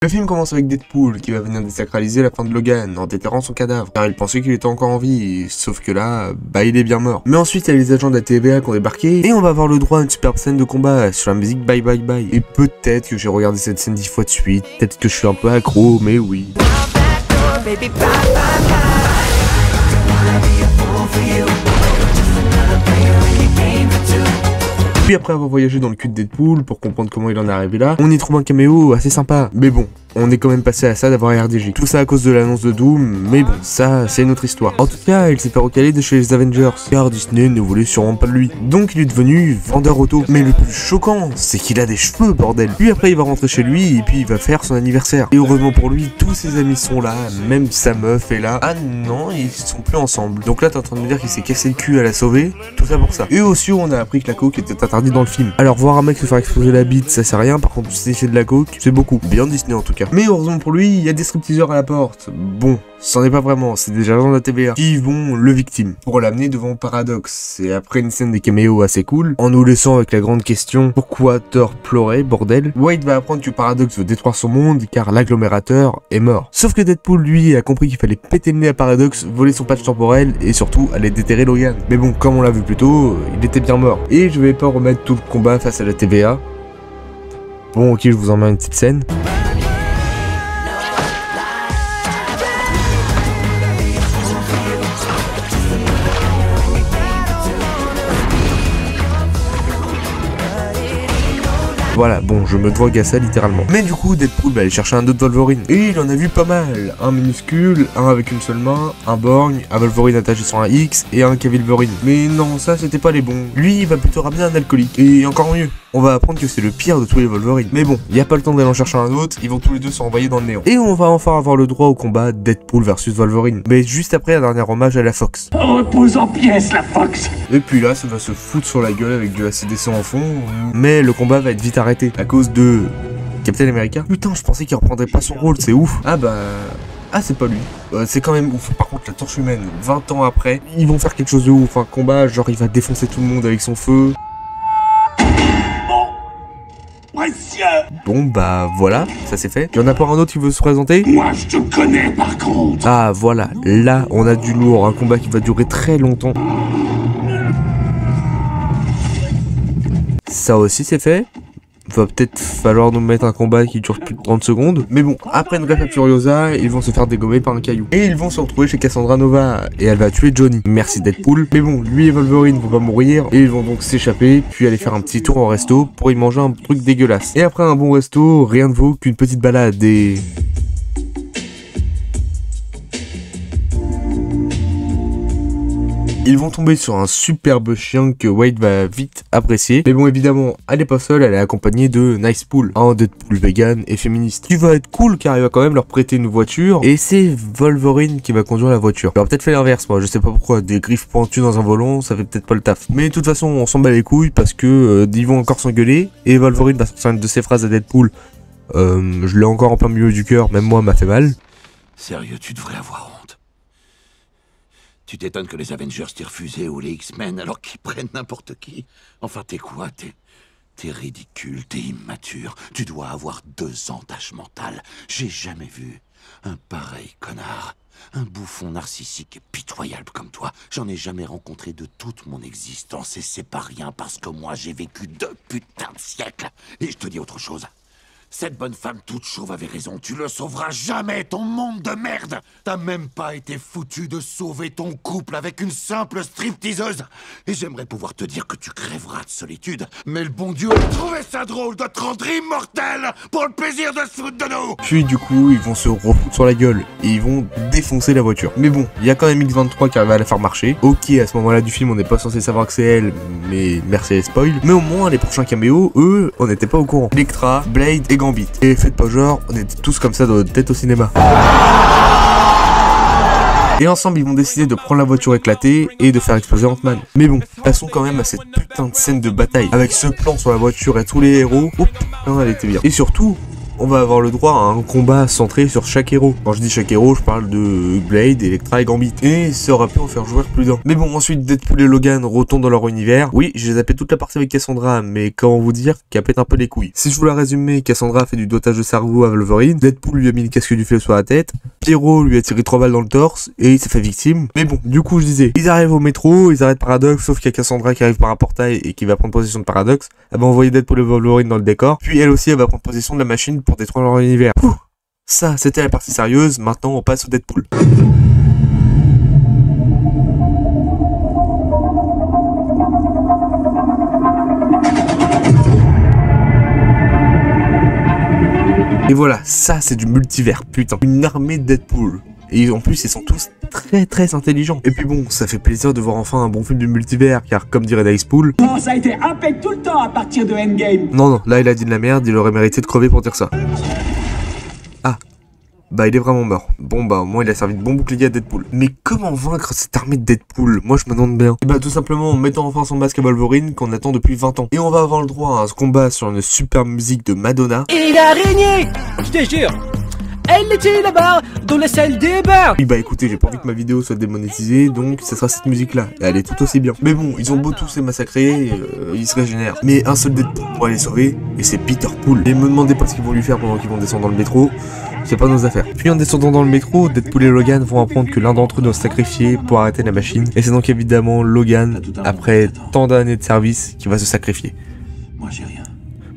Le film commence avec Deadpool qui va venir désacraliser la fin de Logan en déterrant son cadavre, car il pensait qu'il était encore en vie, sauf que là, il est bien mort. Mais ensuite il y a les agents de la TVA qui ont débarqué, et on va avoir le droit à une superbe scène de combat sur la musique Bye Bye Bye. Et peut-être que j'ai regardé cette scène 10 fois de suite, peut-être que je suis un peu accro, mais oui. Puis après avoir voyagé dans le cul de Deadpool pour comprendre comment il en est arrivé là, on y trouve un caméo assez sympa. Mais bon, on est quand même passé à ça d'avoir RDJ. Tout ça à cause de l'annonce de Doom, mais bon, ça c'est une autre histoire. En tout cas, il s'est fait recaler de chez les Avengers, car Disney ne voulait sûrement pas de lui. Donc il est devenu vendeur auto. Mais le plus choquant, c'est qu'il a des cheveux, bordel. Puis après il va rentrer chez lui et puis il va faire son anniversaire. Et heureusement pour lui, tous ses amis sont là, même sa meuf est là. Ah non, ils sont plus ensemble. Donc là t'es en train de me dire qu'il s'est cassé le cul à la sauver, tout ça pour ça. Et aussi on a appris que la coke était interdite dans le film. Alors voir un mec se faire exploser la bite, ça c'est rien, par contre si c'est de la coke, c'est beaucoup. Bien Disney en tout cas. Mais heureusement pour lui, il y a des stripteaseurs à la porte. Bon, c'en est pas vraiment, c'est des agents de la TVA qui vont le victime pour l'amener devant Paradox. Et après une scène de caméo assez cool, en nous laissant avec la grande question pourquoi Thor pleurait, bordel, Wade va apprendre que Paradox veut détruire son monde car l'agglomérateur est mort. Sauf que Deadpool lui a compris qu'il fallait péter le nez à Paradox, voler son patch temporel et surtout aller déterrer Logan. Mais bon, comme on l'a vu plus tôt, il était bien mort. Et je vais pas remettre tout le combat face à la TVA. Bon ok, je vous en mets une petite scène. Voilà, bon, je me drogue à ça littéralement. Mais du coup, Deadpool va aller chercher un autre Wolverine. Et il en a vu pas mal. Un minuscule, un avec une seule main, un borgne, un Wolverine attaché sur un X et un Cavill Wolverine. Mais non, ça c'était pas les bons. Lui, il va plutôt ramener un alcoolique. Et encore mieux, on va apprendre que c'est le pire de tous les Wolverine. Mais bon, il y a pas le temps d'aller en chercher un autre, ils vont tous les deux s'envoyer dans le néant. Et on va enfin avoir le droit au combat Deadpool versus Wolverine. Mais juste après un dernier hommage à la Fox. Repose en pièces la Fox. Et puis là, ça va se foutre sur la gueule avec du ACDC en fond. Mais le combat va être vite arrêté à cause de Captain America. Putain, je pensais qu'il reprendrait pas son rôle, c'est ouf. Ah c'est pas lui. C'est quand même ouf. Par contre, la torche humaine, 20 ans après, ils vont faire quelque chose de ouf. Un combat, genre il va défoncer tout le monde avec son feu. Bon bah voilà, ça c'est fait. Il y en a pas un autre qui veut se présenter? Moi je te connais par contre. Ah voilà, là on a du lourd, un combat qui va durer très longtemps. Ça aussi c'est fait. Va peut-être falloir nous mettre un combat qui dure plus de 30 secondes. Mais bon, après une greffe à Furiosa, ils vont se faire dégommer par un caillou. Et ils vont se retrouver chez Cassandra Nova. Et elle va tuer Johnny. Merci Deadpool. Mais bon, lui et Wolverine vont pas mourir. Et ils vont donc s'échapper, puis aller faire un petit tour au resto pour y manger un truc dégueulasse. Et après un bon resto, rien ne vaut qu'une petite balade et... Ils vont tomber sur un superbe chien que Wade va vite apprécier. Mais bon, évidemment, elle est pas seule, elle est accompagnée de Nicepool, un Deadpool vegan et féministe. Qui va être cool car il va quand même leur prêter une voiture. Et c'est Wolverine qui va conduire la voiture. J'aurais peut-être fait l'inverse, moi, je sais pas pourquoi. Des griffes pointues dans un volant, ça fait peut-être pas le taf. Mais de toute façon, on s'en bat les couilles parce que ils vont encore s'engueuler. Et Wolverine va sortir une de ses phrases à Deadpool. Je l'ai encore en plein milieu du cœur, même moi, m'a fait mal. Sérieux, tu devrais avoir honte. Tu t'étonnes que les Avengers t'aient refusé ou les X-Men alors qu'ils prennent n'importe qui. Enfin, t'es quoi? T'es ridicule, t'es immature. Tu dois avoir 2 ans d'âge mental. J'ai jamais vu un pareil connard. Un bouffon narcissique et pitoyable comme toi. J'en ai jamais rencontré de toute mon existence et c'est pas rien parce que moi j'ai vécu 2 putains de siècles. Et je te dis autre chose. Cette bonne femme toute chauve avait raison, tu le sauveras jamais, ton monde de merde. T'as même pas été foutu de sauver ton couple avec une simple stripteaseuse. Et j'aimerais pouvoir te dire que tu crèveras de solitude. Mais le bon Dieu a trouvé ça drôle de te rendre immortel pour le plaisir de se foutre de nous. Puis du coup, ils vont se refoutre sur la gueule et ils vont défoncer la voiture. Mais bon, il y a quand même X23 qui arrive à la faire marcher. Ok, à ce moment-là du film, on n'est pas censé savoir que c'est elle, mais merci les spoils. Mais au moins, les prochains caméos, eux, on n'était pas au courant. Elektra, Blade et Gambit. Et faites pas genre, on était tous comme ça dans notre tête au cinéma. Et ensemble, ils vont décider de prendre la voiture éclatée et de faire exploser Ant-Man. Mais bon, passons quand même à cette putain de scène de bataille. Avec ce plan sur la voiture et tous les héros. Oh putain, elle était bien. Et surtout, on va avoir le droit à un combat centré sur chaque héros. Quand je dis chaque héros, je parle de Blade, Elektra et Gambit. Et ça aurait pu en faire jouer plus d'un. Mais bon, ensuite Deadpool et Logan retournent dans leur univers. Oui, j'ai zappé toute la partie avec Cassandra, mais comment vous dire qu'elle pète un peu les couilles. Si je vous la résumer, Cassandra a fait du doigtage de cerveau à Wolverine, Deadpool lui a mis le casque du feu sur la tête, Pyro lui a tiré 3 balles dans le torse, et il s'est fait victime. Mais bon, du coup je disais, ils arrivent au métro, ils arrêtent Paradox, sauf qu'il y a Cassandra qui arrive par un portail et qui va prendre possession de Paradox. Elle va envoyer Deadpool et Wolverine dans le décor, puis elle aussi elle va prendre possession de la machine pour détruire leur univers. Ouh, ça c'était la partie sérieuse, maintenant on passe au Deadpool. Et voilà, ça c'est du multivers, putain. Une armée de Deadpool. Et en plus, ils sont tous très intelligents. Et puis bon, ça fait plaisir de voir enfin un bon film du multivers, car comme dirait Dicepool... Non, ça a été impec tout le temps à partir de Endgame. Non, là il a dit de la merde, il aurait mérité de crever pour dire ça. Ah, bah il est vraiment mort. Bon bah au moins il a servi de bon bouclier à Deadpool. Mais comment vaincre cette armée de Deadpool? Moi je me demande bien. Et bah tout simplement en mettant enfin son masque à Wolverine qu'on attend depuis 20 ans. Et on va avoir le droit à un combat sur une super musique de Madonna. Et l'araignée, je te jure, elle était là-bas, dans la salle des bars. Oui bah écoutez, j'ai pas envie que ma vidéo soit démonétisée, donc ça sera cette musique là, et elle est tout aussi bien. Mais bon, ils ont beau tous les massacrer, ils se régénèrent. Mais un seul Deadpool pour les sauver, et c'est Peter Pool. Et me demandez pas ce qu'ils vont lui faire pendant qu'ils vont descendre dans le métro, c'est pas nos affaires. Puis en descendant dans le métro, Deadpool et Logan vont apprendre que l'un d'entre eux doit se sacrifier pour arrêter la machine. Et c'est donc évidemment Logan, après tant d'années de service, qui va se sacrifier. Moi j'ai rien.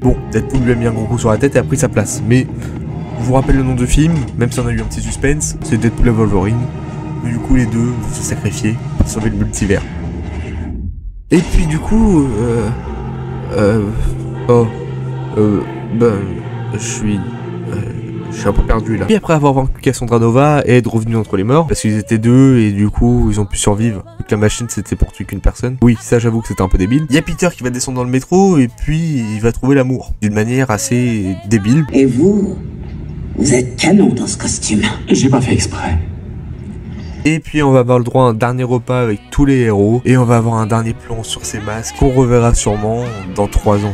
Bon, Deadpool lui a mis un gros coup sur la tête et a pris sa place, mais... Je vous rappelle le nom du film, même si on a eu un petit suspense, c'est Deadpool et Wolverine. Mais du coup les deux vont se sacrifier pour sauver le multivers. Et puis du coup, je suis un peu perdu là. Puis après avoir vaincu Cassandra Nova et être revenu entre les morts, parce qu'ils étaient deux et du coup ils ont pu survivre. Vu que la machine c'était pour tuer qu'une personne. Oui, ça j'avoue que c'était un peu débile. Il y a Peter qui va descendre dans le métro et puis il va trouver l'amour. D'une manière assez débile. Et vous êtes canon dans ce costume. J'ai pas fait exprès. Et puis on va avoir le droit à un dernier repas avec tous les héros. Et on va avoir un dernier plan sur ces masques qu'on reverra sûrement dans 3 ans.